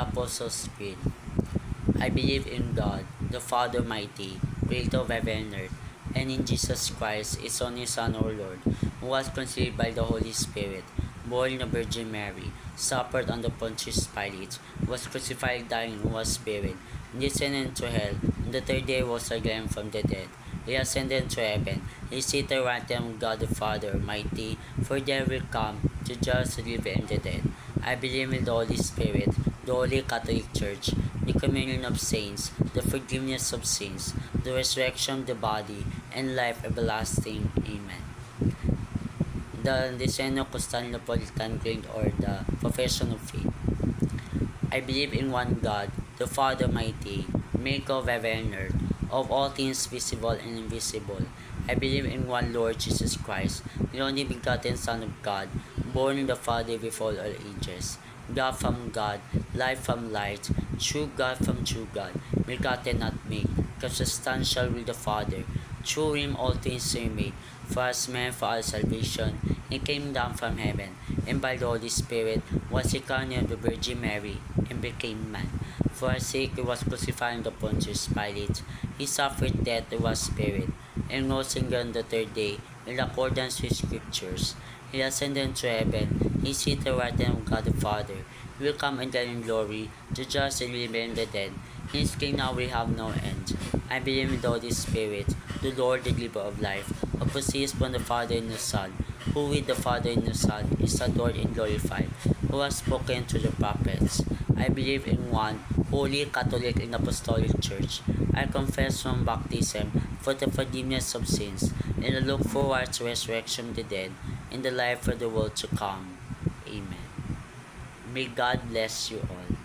Apostles' Creed. I believe in God, the Father Almighty, creator of heaven and earth, and in Jesus Christ, His only Son, our Lord, who was conceived by the Holy Spirit, born of Virgin Mary, suffered under Pontius Pilate, was crucified, died, and was buried, and descended into hell. On the third day rose again from the dead. He ascended into heaven. He is seated at the right hand of God the Father Almighty, for there will come to judge the living and the dead. I believe in the Holy Spirit, the Holy Catholic Church, the communion of saints, the forgiveness of sins, the resurrection of the body, and life everlasting. Amen. The Deceno Constantinopolitan Creed, or the Profession of Faith. I believe in one God, the Father Almighty, maker of heaven and earth, of all things visible and invisible. I believe in one Lord Jesus Christ, the only begotten Son of God, born of the Father before all ages, God from God, light from light, true God from true God, begotten not made, consubstantial with the Father. Through Him all things were made. For us men, for our salvation, He came down from heaven, and by the Holy Spirit was incarnate of the Virgin Mary, and became man. For our sake He was crucified under Pontius Pilate. He suffered death and was buried, and rose again on the third day, in accordance with Scriptures. He ascended into heaven. He is seated at the right hand of God the Father. He will come again in glory to judge the living and the dead. His kingdom will have no end. I believe in the Holy Spirit, the Lord, the giver of life, who proceeds from the Father and the Son, who with the Father and the Son is adored and glorified, who has spoken to the prophets. I believe in one holy Catholic and Apostolic Church. I confess from baptism for the forgiveness of sins, and I look forward to resurrection of the dead and the life of the world to come. Amen. May God bless you all.